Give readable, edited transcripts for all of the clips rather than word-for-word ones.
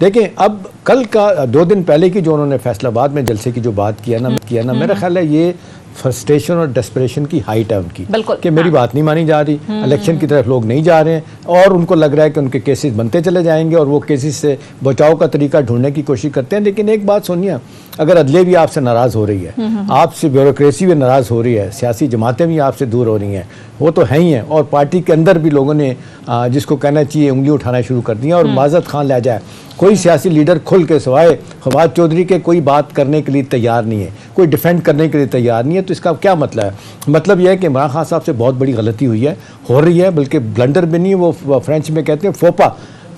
دیکھیں اب کل کا 2 دن پہلے کی جو انہوں نے فیصل آباد میں جلسے کی جو بات کیا نا میرا خیال ہے یہ فرسٹریشن اور ڈسپریشن کی ہائٹ ہے ان کی کہ میری بات نہیں مانی جا رہی, الیکشن کی طرف لوگ نہیں جا رہے ہیں, اور ان کو لگ رہا ہے کہ ان کے کیسز بنتے چلے جائیں گے اور وہ کیسز سے بچاؤ کا طریقہ ڈھونڈنے کی کوشش کرتے ہیں. لیکن ایک بات سنیے, اگر عدلیہ بھی آپ سے ناراض ہو رہی ہے, آپ سے بیوروکریسی بھی ناراض ہو رہی ہے, سیاسی جماعتیں بھی آپ سے دور ہو رہی ہیں, وہ تو ہیں ہی ہیں, اور پارٹی کے اندر بھی لوگوں نے جس کو کہنا چاہیے انگلی اٹھانا شروع کر دیا, اور معذرت خان لے جائے کوئی سیاسی لیڈر کھل کے سوائے فواد چودھری کے کوئی بات کرنے کے لیے تیار نہیں ہے, کوئی ڈیفینڈ کرنے کے لیے تیار نہیں ہے. تو اس کا کیا مطلب ہے؟ مطلب یہ ہے کہ عمران خان صاحب سے بہت بڑی غلطی ہوئی ہے, ہو رہی ہے, بلکہ بلنڈر بھی نہیں, وہ فرینچ میں کہتے ہیں فوپا,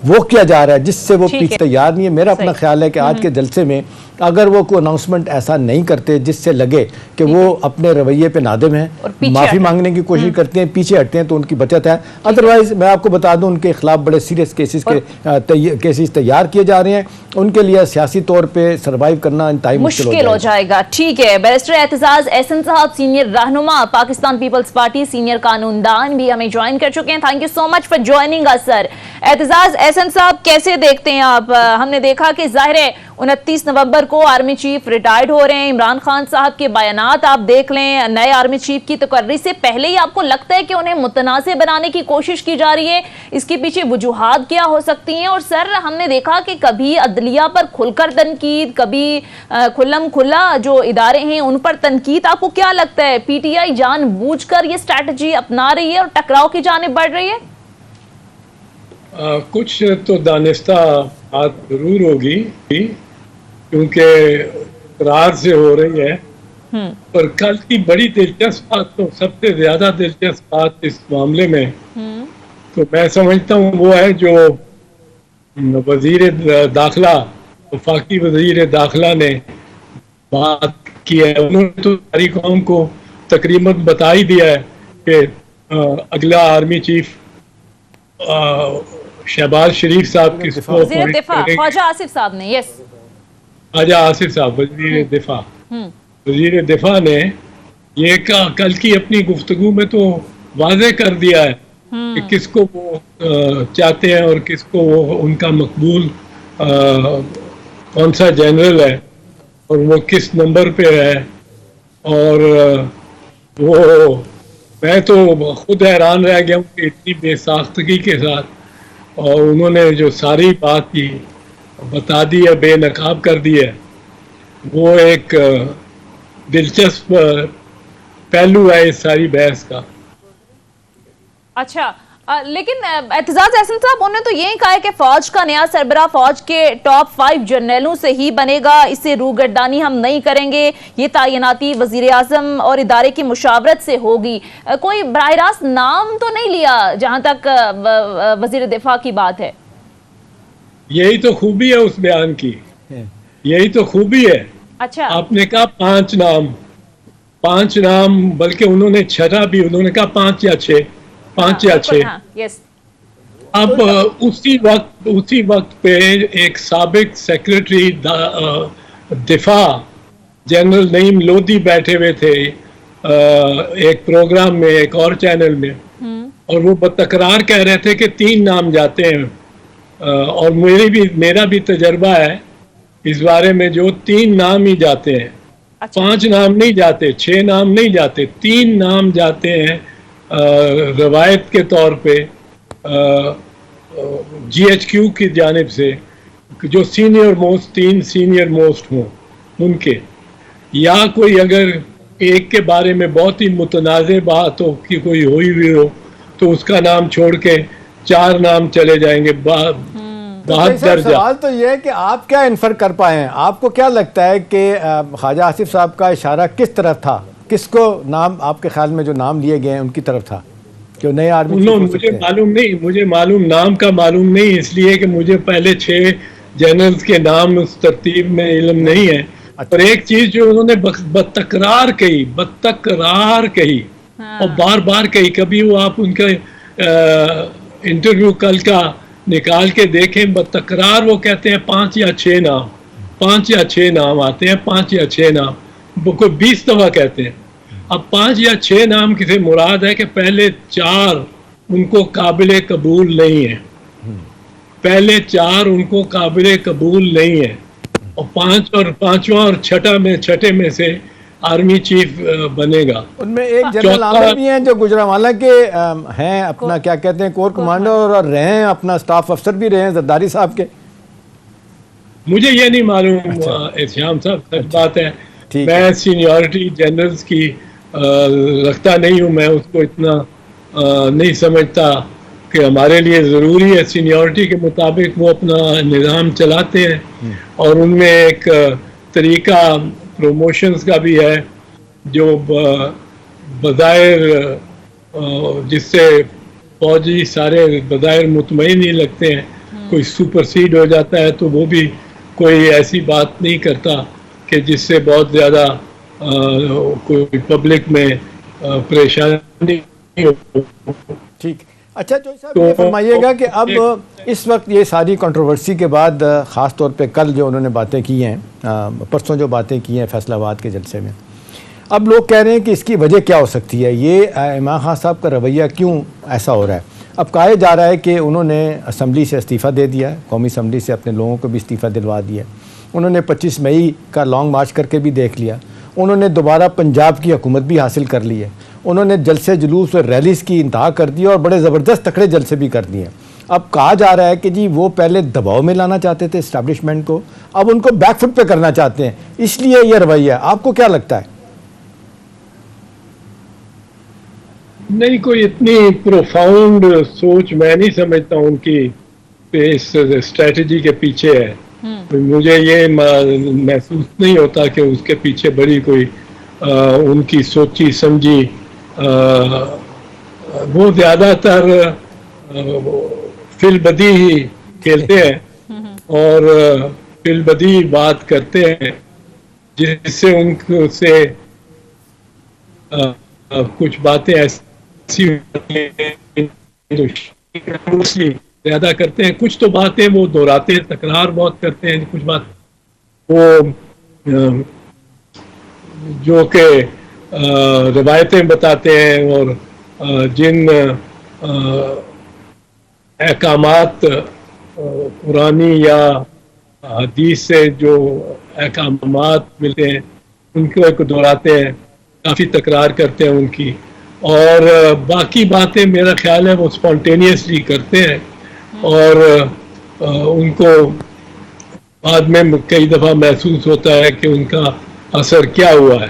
وہ کیا جا رہا ہے جس سے وہ پیچھے تیار نہیں ہے. میرا اپنا خیال ہے کہ آج کے جلسے میں اگر وہ کوئی اناؤنسمنٹ ایسا نہیں کرتے جس سے لگے کہ وہ اپنے رویے پہ نادم ہیں, معافی مانگنے کی کوشش کرتے ہیں, پیچھے ہٹتے ہیں, تو ان کی بچت ہے. ادروائز میں آپ کو بتا دوں ان کے خلاف بڑے سیریس کیسز تیار کیے جا رہے ہیں, ان کے لیے سیاسی طور پہ سروائیو کرنا انتہائی مشکل ہو جائے گا. ٹھیک ہے, بیرسٹر اعتزاز احسن صاحب, سینئر رہنما پاکستان پیپلز پارٹی, سینئر قانون دان بھی ہمیں جوائن کر چکے ہیں. Thank you so much for joining us sir. Aitzaz Ahsan sahab, کیسے دیکھتے ہیں آپ؟ ہم نے دیکھا کہ ظاہر ہے 29 نومبر کو آرمی چیف ریٹائرڈ ہو رہے ہیں. عمران خان صاحب کے بیانات آپ دیکھ لیں, نئے آرمی چیف کی تقرری سے پہلے ہی آپ کو لگتا ہے کہ انہیں متنازع بنانے کی کوشش کی جا رہی ہے. اس کے پیچھے وجوہات کیا ہو سکتی ہیں؟ اور سر ہم نے دیکھا کہ کبھی عدلیہ پر کھل کر تنقید, کبھی کھلم کھلا جو ادارے ہیں ان پر تنقید. آپ کو کیا لگتا ہے پی ٹی آئی جان بوجھ کر یہ اسٹریٹجی اپنا رہی ہے اور ٹکراؤ کی جانب بڑھ رہی ہے؟ کچھ تو دانستہ بات ضرور ہوگی کیونکہ اقرار سے ہو رہی ہے, پر کل کی بڑی دلچسپ بات, تو سب سے زیادہ دلچسپ بات اس معاملے میں تو میں سمجھتا ہوں وہ ہے جو وزیر داخلہ, وفاقی وزیر داخلہ نے بات کی ہے. انہوں نے تو ساری قوم کو تقریباً بتا ہی دیا ہے کہ اگلا آرمی چیف شہباز شریف صاحب کس کو وزیر دفاع خواجہ آصف صاحب نے, یس خواجہ آصف صاحب وزیر دفاع, وزیر دفاع نے یہ کل کی اپنی گفتگو میں تو واضح کر دیا ہے کہ کس کو وہ چاہتے ہیں اور کس کو وہ ان کا مقبول کون سا جنرل ہے اور وہ کس نمبر پہ ہے. اور وہ میں تو خود حیران رہ گیا ہوں کہ اتنی بے ساختگی کے ساتھ, اور انہوں نے جو ساری بات کی بتا دی ہے, بے نقاب کر دی ہے. وہ ایک دلچسپ پہلو ہے اس ساری بحث کا. اچھا, لیکن اعتزاز احسن صاحب انہوں نے تو یہی کہا ہے کہ فوج کا نیا سربراہ فوج کے ٹاپ 5 جنرلوں سے ہی بنے گا, اس سے روگردانی ہم نہیں کریں گے, یہ تعیناتی وزیر اعظم اور ادارے کی مشاورت سے ہوگی. کوئی براہ راست نام تو نہیں لیا جہاں تک وزیر دفاع کی بات ہے؟ یہی تو خوبی ہے اس بیان کی, یہی تو خوبی ہے. اچھا, آپ نے کہا 5 نام, بلکہ انہوں نے چھٹا بھی, انہوں نے کہا 5 یا 6. اب اسی وقت پہ ایک سابق سیکرٹری دفاع جنرل نعیم لودھی بیٹھے ہوئے تھے ایک پروگرام میں, ایک اور چینل میں, اور وہ بتکرار کہہ رہے تھے کہ 3 نام جاتے ہیں, اور میرا بھی تجربہ ہے اس بارے میں, جو 3 نام ہی جاتے ہیں. 5 نام نہیں جاتے, 6 نام نہیں جاتے, 3 نام جاتے ہیں روایت کے طور پہ جی ایچ کیو کی جانب سے, جو تین سینئر موسٹ ہوں ان کے, یا کوئی اگر ایک کے بارے میں بہت ہی متنازع بات ہو کہ کوئی ہوئی ہوئی ہو تو اس کا نام چھوڑ کے 4 نام چلے جائیں گے. سوال تو یہ ہے کہ آپ کیا انفر کر پائے ہیں, آپ کو کیا لگتا ہے کہ خواجہ آصف صاحب کا اشارہ کس طرف تھا, کس کو نام آپ کے خیال میں جو نام لیے گئے ہیں ان کی طرف تھا جو نئے آرمی چیف؟ مجھے معلوم نام کا معلوم نہیں, اس لیے کہ مجھے پہلے 6 جنرلز کے نام اس ترتیب میں علم نہیں ہے. پر ایک چیز جو انہوں نے بتکرار کہی اور بار بار کہی, کبھی وہ آپ ان کا انٹرویو کل کا نکال کے دیکھیں, بتکرار وہ کہتے ہیں 5 یا 6 نام, 5 یا 6 نام آتے ہیں, 5 یا 6 نام, کوئی 20 دفعہ کہتے ہیں. اب 5 یا 6 نام کسی مراد ہے کہ پہلے 4 ان کو قابل قبول نہیں ہیں, پہلے 4 ان کو قابل قبول نہیں ہے، اور 5واں اور چھٹے میں سے آرمی چیف بنے گا. ان میں ایک جنرل عامر بھی ہیں جو گجرانوالہ کے ہیں، اپنا کیا کہتے ہیں کور کمانڈر، اور رہے ہیں اپنا سٹاف افسر بھی رہے ہیں زرداری صاحب کے. مجھے یہ نہیں معلوم احتشام صاحب، سچ بات ہے. میں سینیورٹی جنرلز کی رکھتا نہیں ہوں، میں اس کو اتنا نہیں سمجھتا کہ ہمارے لیے ضروری ہے. سینیورٹی کے مطابق وہ اپنا نظام چلاتے ہیں، اور ان میں ایک طریقہ پروموشنز کا بھی ہے جو بظاہر جس سے فوجی سارے بظاہر مطمئن ہی لگتے ہیں. کوئی سپرسیڈ ہو جاتا ہے تو وہ بھی کوئی ایسی بات نہیں کرتا کہ جس سے بہت زیادہ کوئی پبلک میں پریشانی ہو. ٹھیک. اچھا جوئی صاحب یہ فرمائیے گا کہ اب اس وقت یہ ساری کنٹروورسی کے بعد، خاص طور پہ کل جو انہوں نے باتیں کی ہیں، پرسوں جو باتیں کی ہیں فیصل آباد کے جلسے میں، اب لوگ کہہ رہے ہیں کہ اس کی وجہ کیا ہو سکتی ہے؟ یہ عمران خان صاحب کا رویہ کیوں ایسا ہو رہا ہے؟ اب کہا جا رہا ہے کہ انہوں نے اسمبلی سے استعفیٰ دے دیا ہے، قومی اسمبلی سے اپنے لوگوں کو بھی استعفیٰ دلوا دیا. انہوں نے 25 مئی کا لانگ مارچ کر کے بھی دیکھ لیا. انہوں نے دوبارہ پنجاب کی حکومت بھی حاصل کر لی ہے. انہوں نے جلسے جلوس اور ریلیز کی انتہا کر دی اور بڑے زبردست تکڑے جلسے بھی کر دیے. اب کہا جا رہا ہے کہ جی وہ پہلے دباؤ میں لانا چاہتے تھے اسٹیبلشمنٹ کو، اب ان کو بیک فٹ پہ کرنا چاہتے ہیں، اس لیے یہ رویہ. آپ کو کیا لگتا ہے؟ نہیں، کوئی اتنی پروفاؤنڈ سوچ میں نہیں سمجھتا ان کی اس اسٹریٹجی کے پیچھے ہے. مجھے یہ محسوس نہیں ہوتا کہ اس کے پیچھے بڑی کوئی ان کی سوچی سمجھی. وہ زیادہ تر فی البدی ہی کھیلتے ہیں اور فی البدی بات کرتے ہیں، جس سے ان سے کچھ باتیں ایسی زیادہ کرتے ہیں. کچھ تو باتیں وہ دہراتے ہیں، تکرار بہت کرتے ہیں. کچھ بات وہ جو کہ روایتیں بتاتے ہیں اور جن احکامات قرآنی یا حدیث سے جو احکامات ملتے ہیں ان کو ایک دہراتے ہیں، کافی تکرار کرتے ہیں ان کی. اور باقی باتیں میرا خیال ہے وہ اسپونٹینیسلی کرتے ہیں، اور ان کو بعد میں کئی دفعہ محسوس ہوتا ہے کہ ان کا اثر کیا ہوا ہے.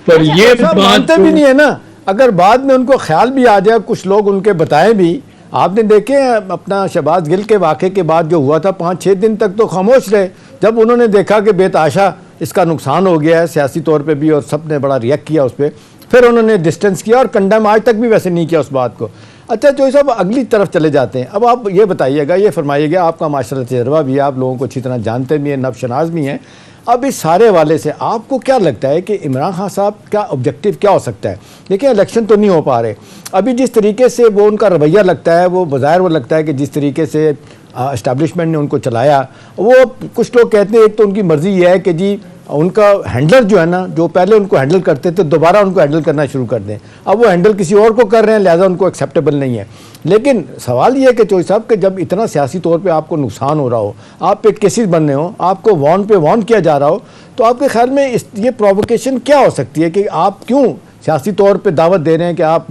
پر یہ مانتے بھی نہیں ہے نا. اگر بعد میں ان کو خیال بھی آ جائے، کچھ لوگ ان کے بتائیں بھی. آپ نے دیکھے اپنا شہباز گل کے واقعے کے بعد جو ہوا تھا 5-6 دن تک تو خاموش رہے. جب انہوں نے دیکھا کہ بے تحاشا اس کا نقصان ہو گیا ہے سیاسی طور پہ بھی، اور سب نے بڑا ریئیکٹ کیا اس پہ، پھر انہوں نے ڈسٹنس کیا اور کنڈم آج تک بھی ویسے نہیں کیا اس بات کو. اچھا جوئی صاحب اگلی طرف چلے جاتے ہیں. اب آپ یہ بتائیے گا، یہ فرمائیے گا، آپ کا ماشاء اللہ تجربہ بھی ہے، آپ لوگوں کو اچھی طرح جانتے بھی ہیں، نب شناس بھی ہیں. اب اس سارے والے سے آپ کو کیا لگتا ہے کہ عمران خان صاحب کا آبجیکٹیو کیا ہو سکتا ہے؟ دیکھیں الیکشن تو نہیں ہو پا رہے ابھی. جس طریقے سے وہ ان کا رویہ لگتا ہے، وہ بظاہر وہ لگتا ہے کہ جس طریقے سے اسٹیبلشمنٹ نے ان کو چلایا، وہ کچھ لوگ کہتے ہیں ایک تو ان کی مرضی یہ ہے کہ جی ان کا ہینڈلر جو ہے نا، جو پہلے ان کو ہینڈل کرتے تھے دوبارہ ان کو ہینڈل کرنا شروع کر دیں. اب وہ ہینڈل کسی اور کو کر رہے ہیں، لہٰذا ان کو ایکسیپٹیبل نہیں ہے. لیکن سوال یہ ہے کہ جوئی صاحب کہ جب اتنا سیاسی طور پہ آپ کو نقصان ہو رہا ہو، آپ پہ کیسز بن رہے ہوں، آپ کو وارن کیا جا رہا ہو، تو آپ کے خیال میں یہ پرووکیشن کیا ہو سکتی ہے کہ آپ کیوں سیاسی طور پہ دعوت دے رہے ہیں کہ آپ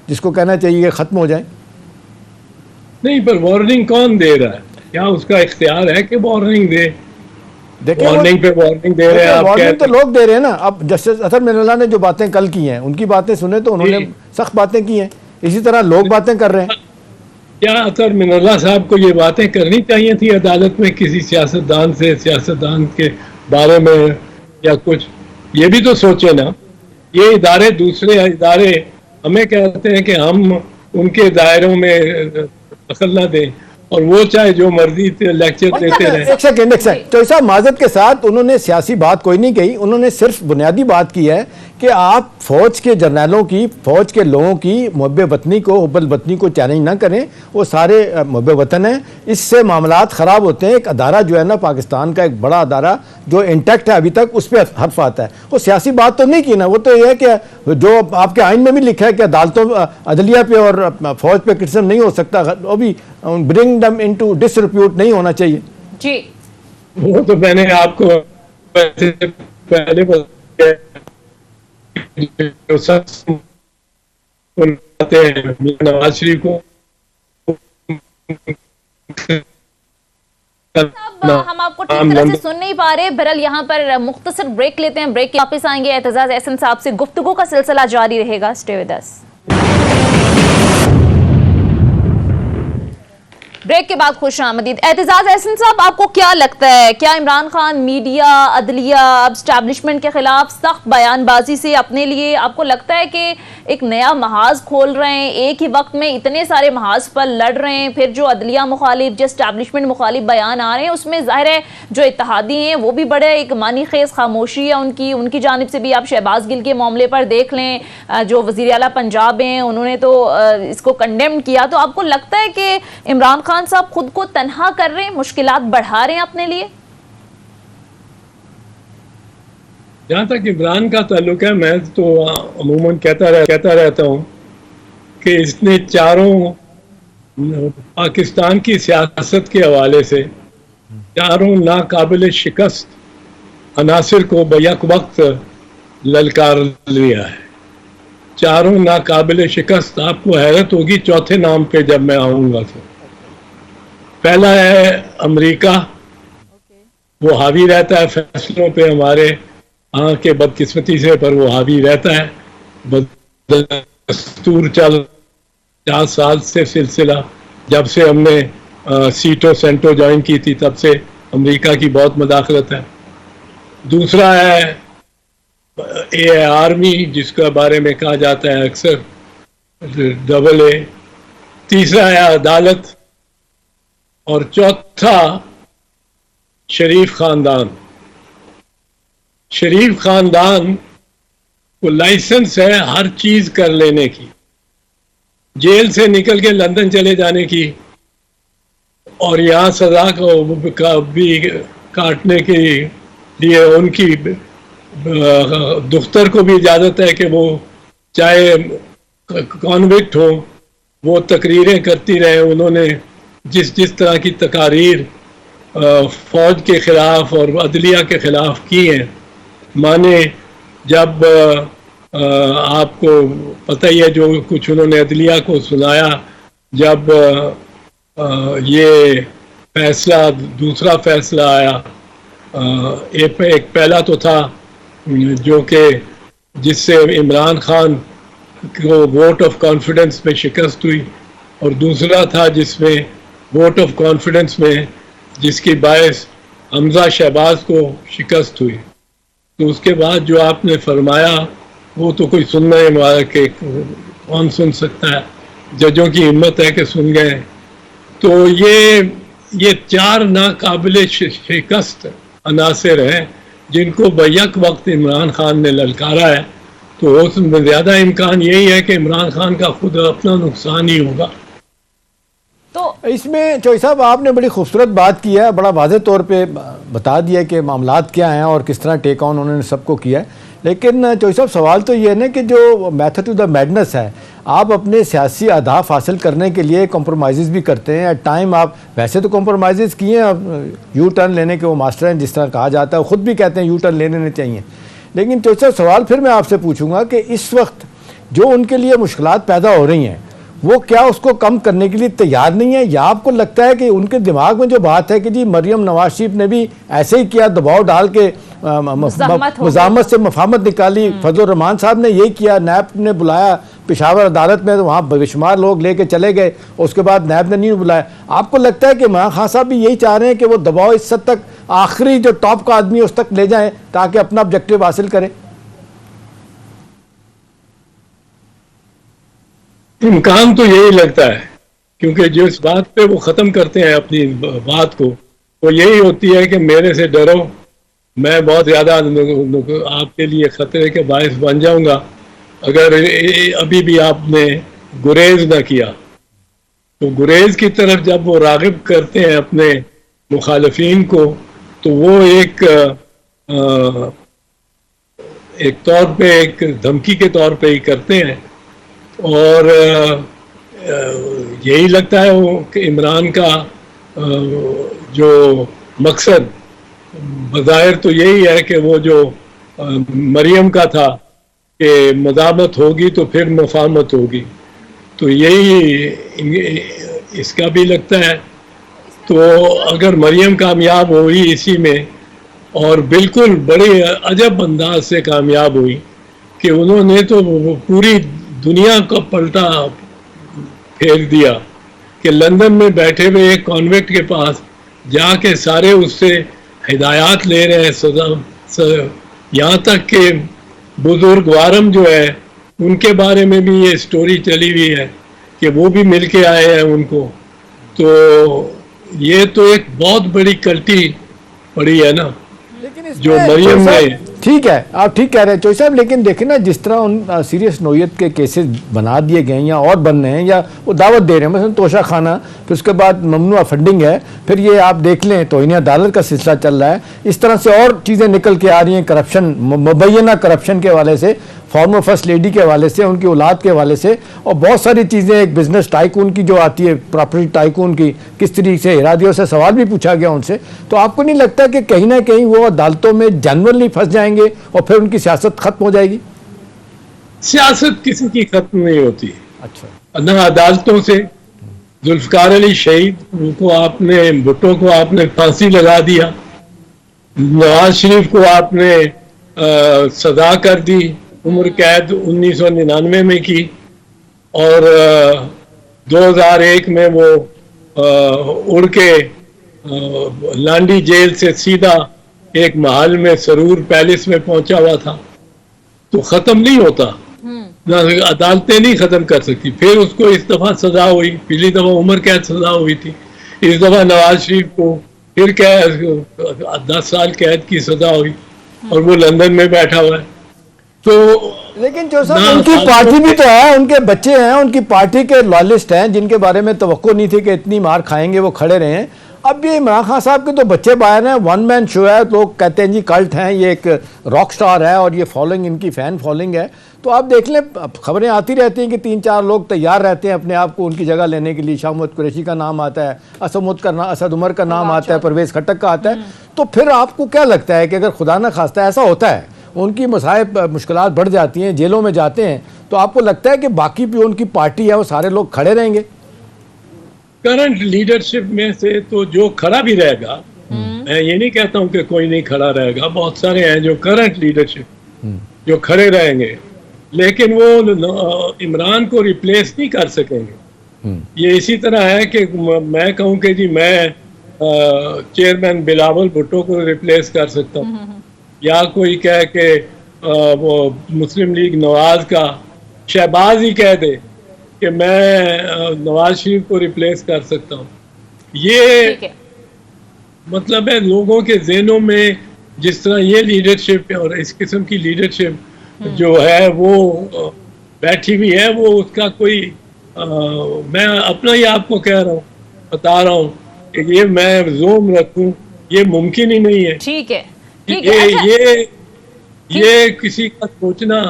جس کو کہنا چاہیے کہ ختم ہو جائیں؟ نہیں، پر وارننگ کون دے رہا ہے؟ کیا اس کا اختیار ہے کہ وارننگ دے؟ وارننگ پہ وارننگ دے رہے ہیں آپ. وارننگ تو لوگ دے رہے ہیں نا. اب جسٹس اطہر من اللہ نے جو باتیں کل کی ہیں، ان کی باتیں سنیں تو انہوں نے سخت باتیں کی ہیں. اسی طرح لوگ باتیں کر رہے ہیں. کیا اطہر من اللہ صاحب کو یہ باتیں کرنی چاہیے تھی عدالت میں کسی سیاستدان کے بارے میں یا کچھ؟ یہ بھی تو سوچے نا. یہ ادارے دوسرے ادارے ہمیں کہتے ہیں کہ ہم ان کے دائروں میں دخل نہ دیں، اور وہ چاہے جو مرضی لیکچر دیتے رہیں. ایک سیکنڈ. تو صاحب معذرت کے ساتھ انہوں نے سیاسی بات کوئی نہیں کہی. انہوں نے صرف بنیادی بات کی ہے کہ آپ فوج کے جرنیلوں کی، فوج کے لوگوں کی محب وطنی کو، حب الوطنی کو چیلنج نہ کریں. وہ سارے محب وطن ہیں. اس سے معاملات خراب ہوتے ہیں. ایک ادارہ جو ہے نا پاکستان کا، ایک بڑا ادارہ جو انٹیکٹ ہے ابھی تک، اس پہ حرف آتا ہے. وہ سیاسی بات تو نہیں کی نا. وہ تو یہ ہے کہ جو آپ کے آئین میں بھی لکھا ہے کہ عدالتوں، عدلیہ پہ اور فوج پہ کرٹیسزم نہیں ہو سکتا. وہ بھی برنگ دم انٹو ڈس ریپیوٹ نہیں ہونا چاہیے. جی وہ تو میں نے آپ کو پہلے بتایا، جو سچ بناتے ہیں نواز شریف کو. ہم آپ کو ٹھیک طرح سے سن نہیں پا رہے. بہرحال یہاں پر مختصر بریک لیتے ہیں. بریک کے واپس آئیں گے. اعتزاز احسن صاحب سے گفتگو کا سلسلہ جاری رہے گا. Stay with us. بریک کے بعد خوش آمدید. اعتزاز احسن صاحب، آپ کو کیا لگتا ہے، کیا عمران خان میڈیا، عدلیہ، اب اسٹیبلشمنٹ کے خلاف سخت بیان بازی سے اپنے لیے آپ کو لگتا ہے کہ ایک نیا محاذ کھول رہے ہیں؟ ایک ہی وقت میں اتنے سارے محاذ پر لڑ رہے ہیں. پھر جو عدلیہ مخالف، جو اسٹیبلشمنٹ مخالف بیان آ رہے ہیں، اس میں ظاہر ہے جو اتحادی ہیں وہ بھی بڑے ایک معنی خیز خاموشی ہے ان کی جانب سے بھی. آپ شہباز گل کے معاملے پر دیکھ لیں، جو وزیر اعلیٰ پنجاب ہیں، انہوں نے تو اس کو کنڈیم کیا. تو آپ کو لگتا ہے کہ عمران خان صاحب خود کو تنہا کر رہے ہیں، مشکلات بڑھا رہے ہیں اپنے لیے؟ جہاں تک عمران کا تعلق ہے، میں تو عموماً کہتا رہتا ہوں کہ اس نے چاروں پاکستان کی سیاست کے حوالے سے چاروں ناقابل شکست عناصر کو بیک وقت للکار لیا ہے. چاروں ناقابل شکست. آپ کو حیرت ہوگی چوتھے نام پہ جب میں آؤں گا تو. پہلا ہے امریکہ، وہ حاوی رہتا ہے فیصلوں پہ ہمارے ہاں کے بدقسمتی سے، پر وہ حاوی رہتا ہے. دستور 50 سال سے سلسلہ، جب سے ہم نے سیٹو سینٹو جوائن کی تھی تب سے امریکہ کی بہت مداخلت ہے. دوسرا ہے آرمی، جس کے بارے میں کہا جاتا ہے اکثر AA. تیسرا ہے عدالت. اور چوتھا شریف خاندان. شریف خاندان کو لائسنس ہے ہر چیز کر لینے کی، جیل سے نکل کے لندن چلے جانے کی، اور یہاں سزا کو بھی کاٹنے کے لیے ان کی دختر کو بھی اجازت ہے کہ وہ چاہے کانوکٹ ہو، وہ تقریریں کرتی رہے. انہوں نے جس طرح کی تقاریر فوج کے خلاف اور عدلیہ کے خلاف کی ہیں، مانے جب آپ کو پتہ ہی ہے جو کچھ انہوں نے عدلیہ کو سنایا، جب یہ فیصلہ، دوسرا فیصلہ آیا. ایک پہلا تو تھا جو کہ جس سے عمران خان کو ووٹ آف کانفیڈنس میں شکست ہوئی، اور دوسرا تھا جس میں ووٹ آف کانفیڈنس میں جس کی باعث حمزہ شہباز کو شکست ہوئی. تو اس کے بعد جو آپ نے فرمایا وہ تو کوئی سننا ہی ہمارا کہ کون سن سکتا ہے. ججوں کی ہمت ہے کہ سن گئے. تو یہ چار ناقابل شکست عناصر ہیں جن کو بیک وقت عمران خان نے للکارا ہے. تو اس میں زیادہ امکان یہی ہے کہ عمران خان کا خود اپنا نقصان ہی ہوگا. تو اس میں چوئی صاحب آپ نے بڑی خوبصورت بات کی ہے، بڑا واضح طور پہ بتا دیا کہ معاملات کیا ہیں اور کس طرح ٹیک آن انہوں نے سب کو کیا ہے. لیکن چوئی صاحب سوال تو یہ ہے نا کہ جو میتھڈ ٹو دا میڈنس ہے، آپ اپنے سیاسی اہداف حاصل کرنے کے لیے کمپرومائزز بھی کرتے ہیں. ایٹ ٹائم آپ ویسے تو کمپرومائزز کیے ہیں، یو ٹرن لینے کے وہ ماسٹر ہیں جس طرح کہا جاتا ہے، خود بھی کہتے ہیں یو ٹرن لے لینے چاہیے. لیکن چوئی صاحب سوال پھر میں آپ سے پوچھوں گا کہ اس وقت جو ان کے لیے مشکلات پیدا ہو رہی ہیں، وہ کیا اس کو کم کرنے کے لیے تیار نہیں ہے، یا آپ کو لگتا ہے کہ ان کے دماغ میں جو بات ہے کہ جی مریم نواز شریف نے بھی ایسے ہی کیا، دباؤ ڈال کے مزاحمت سے مفاہمت نکالی، فضل الرحمان صاحب نے یہی کیا، نیب نے بلایا پشاور عدالت میں، وہاں بے شمار لوگ لے کے چلے گئے، اس کے بعد نیب نے نہیں بلایا. آپ کو لگتا ہے کہ عمران خان صاحب بھی یہی چاہ رہے ہیں کہ وہ دباؤ اس حد تک آخری جو ٹاپ کا آدمی ہے اس تک لے جائیں تاکہ اپنا آبجیکٹیو حاصل کریں؟ امکان تو یہی لگتا ہے، کیونکہ جو اس بات پہ وہ ختم کرتے ہیں اپنی بات کو، وہ یہی ہوتی ہے کہ میرے سے ڈرو میں بہت زیادہ آپ کے لیے خطرے کے باعث بن جاؤں گا اگر ابھی بھی آپ نے گریز نہ کیا. تو گریز کی طرف جب وہ راغب کرتے ہیں اپنے مخالفین کو تو وہ ایک طور پہ ایک دھمکی کے طور پہ ہی کرتے ہیں. اور یہی لگتا ہے وہ کہ عمران کا جو مقصد بظاہر تو یہی ہے کہ وہ جو مریم کا تھا کہ مداومت ہوگی تو پھر مفاہمت ہوگی، تو یہی اس کا بھی لگتا ہے. تو اگر مریم کامیاب ہوئی اسی میں اور بالکل بڑے عجب انداز سے کامیاب ہوئی کہ انہوں نے تو پوری دنیا کو پلٹا پھیر دیا کہ لندن میں بیٹھے ہوئے ایک کانوینٹ کے پاس جا کے سارے اس سے ہدایات لے رہے ہیں، یہاں تک کہ بزرگ وارم جو ہے ان کے بارے میں بھی یہ سٹوری چلی ہوئی ہے کہ وہ بھی مل کے آئے ہیں ان کو. تو یہ تو ایک بہت بڑی کلٹی پڑی ہے نا جو مریم میں. ٹھیک ہے، آپ ٹھیک کہہ رہے ہیں چوئی صاحب، لیکن دیکھیں نا جس طرح ان سیریس نوعیت کے کیسز بنا دیے گئے ہیں یا اور بن رہے ہیں یا وہ دعوت دے رہے ہیں، مثلا توشہ خانہ، پھر اس کے بعد ممنوع فنڈنگ ہے، پھر یہ آپ دیکھ لیں توہین عدالت کا سلسلہ چل رہا ہے، اس طرح سے اور چیزیں نکل کے آ رہی ہیں، کرپشن، مبینہ کرپشن کے حوالے سے، فارمر فرسٹ لیڈی کے حوالے سے، ان کی اولاد کے حوالے سے، اور بہت ساری چیزیں، ایک بزنس ٹائکون کی جو آتی ہے، پراپرٹی ٹائکون کی، کس طریقے سے ارادیوں سے سوال بھی پوچھا گیا ان سے. تو آپ کو نہیں لگتا کہ کہیں نہ کہیں وہ عدالتوں میں جنرلی پھنس جائیں گے اور پھر ان کی سیاست ختم ہو جائے گی؟ سیاست کسی کی ختم نہیں ہوتی. اچھا، نہ عدالتوں سے. ذوالفقار علی شہید کو آپ نے، بھٹو کو آپ نے پھانسی لگا دیا، نواز شریف کو آپ نے سزا کر دی، عمر قید 1999 میں کی، اور 2001 میں وہ اڑ کے لانڈی جیل سے سیدھا ایک محل میں سرور پیلس میں پہنچا ہوا تھا. تو ختم نہیں ہوتا، عدالتیں نہیں ختم کر سکتی. پھر اس کو اس دفعہ سزا ہوئی، پچھلی دفعہ عمر قید سزا ہوئی تھی، اس دفعہ نواز شریف کو پھر 10 سال قید کی سزا ہوئی اور وہ لندن میں بیٹھا ہوا ہے. تو لیکن جو صاحب ان کی پارٹی بھی تو ہے، ان کے بچے ہیں، ان کی پارٹی کے لائلسٹ ہیں جن کے بارے میں توقع نہیں تھی کہ اتنی مار کھائیں گے، وہ کھڑے رہے ہیں. اب یہ عمران خان صاحب کے تو بچے باہر ہیں، ون مین شو ہے، لوگ کہتے ہیں جی کلٹ ہیں، یہ ایک راک سٹار ہے اور یہ فالوئنگ، ان کی فین فالوئنگ ہے. تو آپ دیکھ لیں خبریں آتی رہتی ہیں کہ 3-4 لوگ تیار رہتے ہیں اپنے آپ کو ان کی جگہ لینے کے لیے. شاہ محمد قریشی کا نام آتا ہے، اسد عمر کا نام آتا ہے، پرویز خٹک کا آتا ہے. تو پھر آپ کو کیا لگتا ہے کہ اگر خدا نہ خواستہ ایسا ہوتا ہے، ان کی مصائب مشکلات بڑھ جاتی ہیں، جیلوں میں جاتے ہیں، تو آپ کو لگتا ہے کہ باقی بھی ان کی پارٹی ہے وہ سارے لوگ کھڑے رہیں گے؟ کرنٹ لیڈرشپ میں سے تو جو کھڑا بھی رہے گا، میں یہ نہیں کہتا ہوں کہ کوئی نہیں کھڑا رہے گا، بہت سارے ہیں جو کرنٹ لیڈرشپ جو کھڑے رہیں گے، لیکن وہ عمران کو ریپلیس نہیں کر سکیں گے. یہ اسی طرح ہے کہ میں کہوں کہ جی میں چیئرمین بلاول بھٹو کو ریپلیس کر سکتا ہوں، یا کوئی کہے کہ وہ مسلم لیگ نواز کا شہباز ہی کہہ دے کہ میں نواز شریف کو ریپلیس کر سکتا ہوں. یہ مطلب ہے لوگوں کے ذہنوں میں جس طرح یہ لیڈرشپ اور اس قسم کی لیڈرشپ جو ہے وہ بیٹھی ہوئی ہے، وہ اس کا کوئی میں اپنا ہی آپ کو کہہ رہا ہوں، بتا رہا ہوں کہ یہ میں زوم رکھوں، یہ ممکن ہی نہیں ہے. ٹھیک ہے، یہ کسی کا سوچنا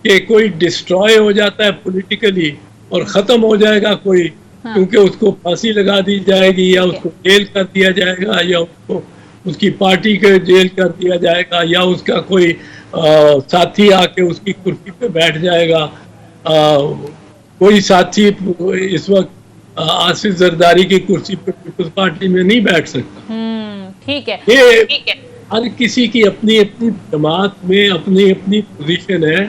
کہ کوئی ڈسٹروائے ہو جاتا ہے پولیٹیکلی اور ختم ہو جائے گا کوئی، کیونکہ اس کو پھانسی لگا دی جائے گی یا اس کو جیل کر دیا جائے گا یا اس کو اس کی پارٹی کے جیل کر دیا جائے گا یا اس کا کوئی ساتھی آ کے اس کی کرسی پہ بیٹھ جائے گا. کوئی ساتھی اس وقت آصف زرداری کی کرسی پہ پیپلز پارٹی میں نہیں بیٹھ سکتا. ٹھیک ہے، یہ ہر کسی کی اپنی اپنی جماعت میں اپنی اپنی پوزیشن ہے،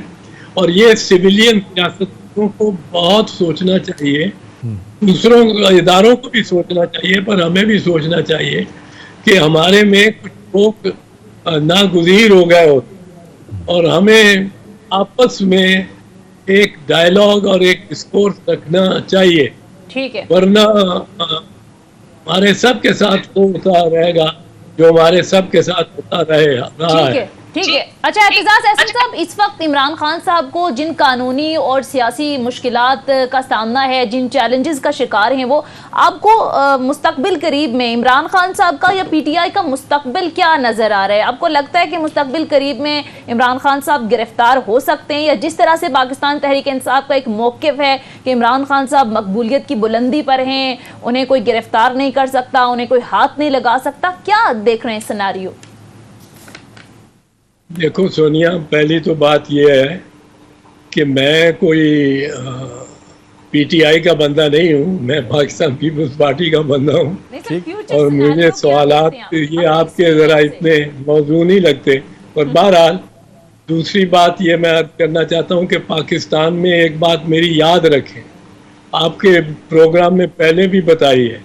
اور یہ سویلین سیاستوں کو بہت سوچنا چاہیے، دوسروں اداروں کو بھی سوچنا چاہیے، پر ہمیں بھی سوچنا چاہیے کہ ہمارے میں کچھ لوگ ناگزیر ہو گئے ہوتے اور ہمیں آپس میں ایک ڈائلاگ اور ایک ڈسکورس رکھنا چاہیے. ٹھیک ہے، ورنہ ہمارے سب کے ساتھ ہوتا رہے گا جو ہمارے سب کے ساتھ ہوتا رہا ہے. ٹھیک ہے. اچھا اعتزاز احسن صاحب، اس وقت عمران خان صاحب کو جن قانونی اور سیاسی مشکلات کا سامنا ہے، جن چیلنجز کا شکار ہیں وہ، آپ کو مستقبل قریب میں عمران خان صاحب کا یا پی ٹی آئی کا مستقبل کیا نظر آ رہا ہے؟ آپ کو لگتا ہے کہ مستقبل قریب میں عمران خان صاحب گرفتار ہو سکتے ہیں، یا جس طرح سے پاکستان تحریک انصاف کا ایک موقف ہے کہ عمران خان صاحب مقبولیت کی بلندی پر ہیں، انہیں کوئی گرفتار نہیں کر سکتا، انہیں کوئی ہاتھ نہیں لگا سکتا، کیا دیکھ رہے ہیں سیناریو؟ دیکھو سونیا، پہلی تو بات یہ ہے کہ میں کوئی پی ٹی آئی کا بندہ نہیں ہوں، میں پاکستان پیپلز پارٹی کا بندہ ہوں، اور مجھے سوالات یہ آپ کے ذرا اتنے موضوع نہیں لگتے. اور بہرحال دوسری بات یہ میں عرض کرنا چاہتا ہوں کہ پاکستان میں ایک بات میری یاد رکھیں، آپ کے پروگرام میں پہلے بھی بتائی ہے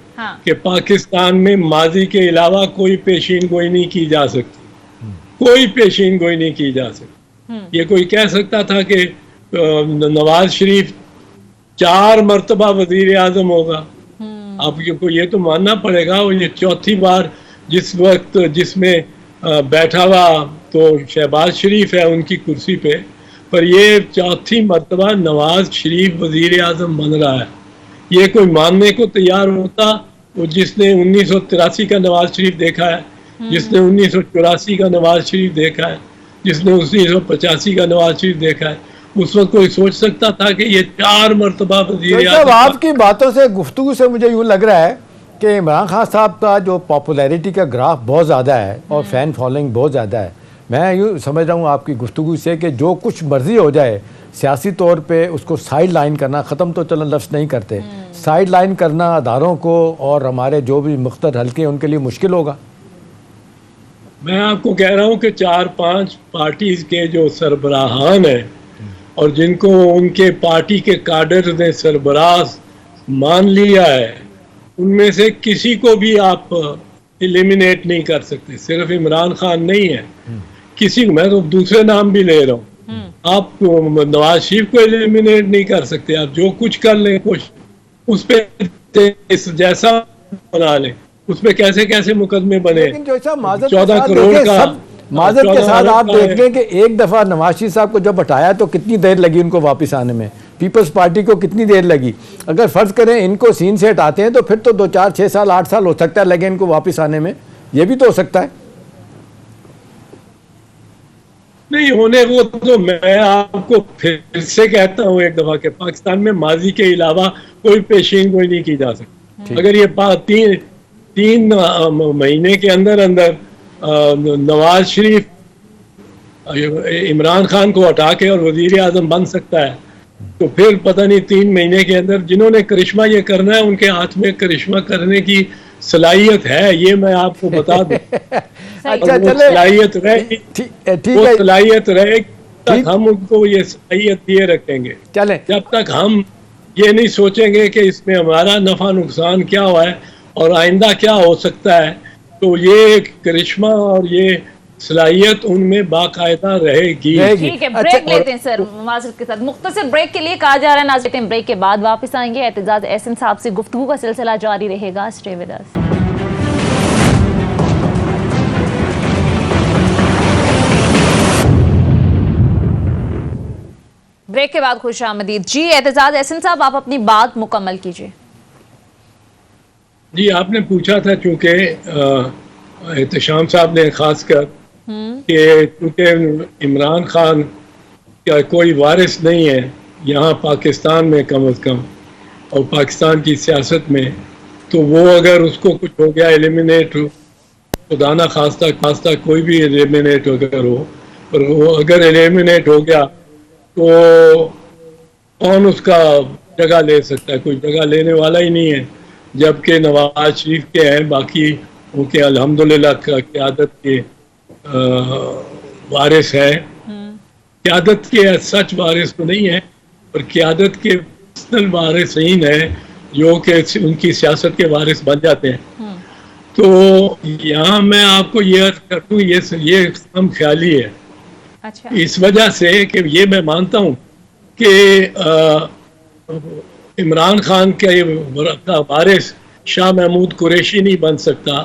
کہ پاکستان میں ماضی کے علاوہ کوئی پیشین گوئی نہیں کی جا سکتی، کوئی پیشین گوئی نہیں کی جا سکتی. یہ کوئی کہہ سکتا تھا کہ نواز شریف 4 مرتبہ وزیر اعظم ہوگا؟ آپ کو یہ تو ماننا پڑے گا. اور یہ چوتھی بار جس میں بیٹھا ہوا تو شہباز شریف ہے ان کی کرسی پہ، پر یہ چوتھی مرتبہ نواز شریف وزیر اعظم بن رہا ہے. یہ کوئی ماننے کو تیار ہوتا؟ وہ جس نے 1983 کا نواز شریف دیکھا ہے، جس نے 1984 کا نواز شریف دیکھا ہے، جس نے 1985 کا نواز شریف دیکھا ہے، اس وقت کوئی سوچ سکتا تھا کہ یہ 4 مرتبہ وزیر اعظم؟ آپ کی باتوں سے، گفتگو سے مجھے یوں لگ رہا ہے کہ عمران خان صاحب کا جو پاپولیرٹی کا گراف بہت زیادہ ہے اور فین فالوئنگ بہت زیادہ ہے. میں یوں سمجھ رہا ہوں آپ کی گفتگو سے کہ جو کچھ مرضی ہو جائے سیاسی طور پہ اس کو سائیڈ لائن کرنا، ختم تو چلن لفظ نہیں کرتے، سائیڈ لائن کرنا اداروں کو اور ہمارے جو بھی مختلف حلقے ہیں ان کے لیے مشکل ہوگا. میں آپ کو کہہ رہا ہوں کہ 4-5 پارٹیز کے جو سربراہان ہیں اور جن کو ان کے پارٹی کے کاڈر نے سربراہ مان لیا ہے، ان میں سے کسی کو بھی آپ ایلیمینیٹ نہیں کر سکتے. صرف عمران خان نہیں ہے، کسی کو، میں تو دوسرے نام بھی لے رہا ہوں. آپ نواز شریف کو ایلیمینیٹ نہیں کر سکتے. آپ جو کچھ کر لیں، کچھ اس پہ جیسا بنا لیں، اس پہ کیسے مقدمے بنے. لیکن جو صاحب معذرت 14 کروڑ کا، معذرت کے ساتھ آپ دیکھ لیں کہ ایک دفعہ نواز شریف صاحب کو جب ہٹایا تو کتنی دیر لگی ان کو واپس آنے میں، پیپلز پارٹی کو کتنی دیر لگی. اگر فرض کریں ان کو سین سے ہٹاتے ہیں تو پھر تو 2 4 6 سال 8 سال ہو سکتا ہے لگے ان کو واپس آنے میں. یہ بھی تو ہو سکتا ہے. نہیں ہونے وہ تو میں آپ کو پھر سے کہتا ہوں ایک دفعہ کہ پاکستان میں ماضی کے علاوہ کوئی پیشین گوئی نہیں کی جا سکتی. اگر یہ 3 مہینے کے اندر نواز شریف عمران خان کو ہٹا کے اور وزیر اعظم بن سکتا ہے، تو پھر پتہ نہیں 3 مہینے کے اندر جنہوں نے کرشمہ یہ کرنا ہے ان کے ہاتھ میں کرشمہ کرنے کی صلاحیت ہے. یہ میں آپ کو بتا دوں. صلاحیت رہے تک ہم ان کو یہ صلاحیت دیے رکھیں گے. جب تک ہم یہ نہیں سوچیں گے کہ اس میں ہمارا نفع نقصان کیا ہوا ہے اور آئندہ کیا ہو سکتا ہے، تو یہ کرشمہ اور یہ صلاحیت ان میں باقاعدہ رہے گی. ٹھیک ہے، بریک لیتے ہیں سر. معذرت کے ساتھ مختصر بریک کے لیے کہا جا رہا ہے. ناظرین بریک کے بعد واپس آئیں گے. اعتزاز احسن صاحب سے گفتگو کا سلسلہ جاری رہے گا. Stay with us. بریک کے بعد خوش آمدید. جی اعتزاز احسن صاحب، آپ اپنی بات مکمل کیجیے. جی آپ نے پوچھا تھا، چونکہ احتشام صاحب نے خاص کر کہ چونکہ عمران خان کا کوئی وارث نہیں ہے یہاں پاکستان میں کم از کم اور پاکستان کی سیاست میں، تو وہ اگر اس کو کچھ ہو گیا ایلیمینیٹ ہو، خدا نہ خواستہ کوئی بھی ایلیمینیٹ اگر ہو، اور وہ اگر ایلیمینیٹ ہو گیا تو کون اس کا جگہ لے سکتا ہے؟ کوئی جگہ لینے والا ہی نہیں ہے. جبکہ نواز شریف کے ہیں، باقی ان کے الحمدللہ قیادت کے وارث ہیں. قیادت کے سچ وارث تو نہیں ہے، پر قیادت کے پرسنل وارثین ہیں جو کہ ان کی سیاست کے وارث بن جاتے ہیں. تو یہاں میں آپ کو یہ عرض کر دوں، یہ ہم خیالی ہے. اس وجہ سے کہ یہ میں مانتا ہوں کہ عمران خان کا وارث شاہ محمود قریشی نہیں بن سکتا،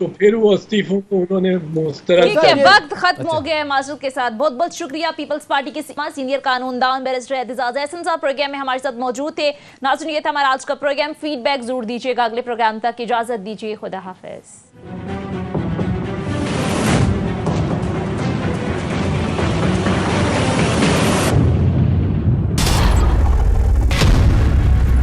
تو پھر وہ استعفوں کو انہوں نے مسترد ٹھیک ہے، کر وقت ختم ہو گیا ہے معذرت کے ساتھ. بہت بہت شکریہ. پیپلز پارٹی کے سینئر قانون دان بیرسٹر اعتزاز احسن صاحب پروگرام میں ہمارے ساتھ موجود تھے. ناظرین، یہ تھا ہمارا آج کا پروگرام. فیڈ بیک ضرور دیجیے گا. اگلے پروگرام تک اجازت دیجیے. خدا حافظ.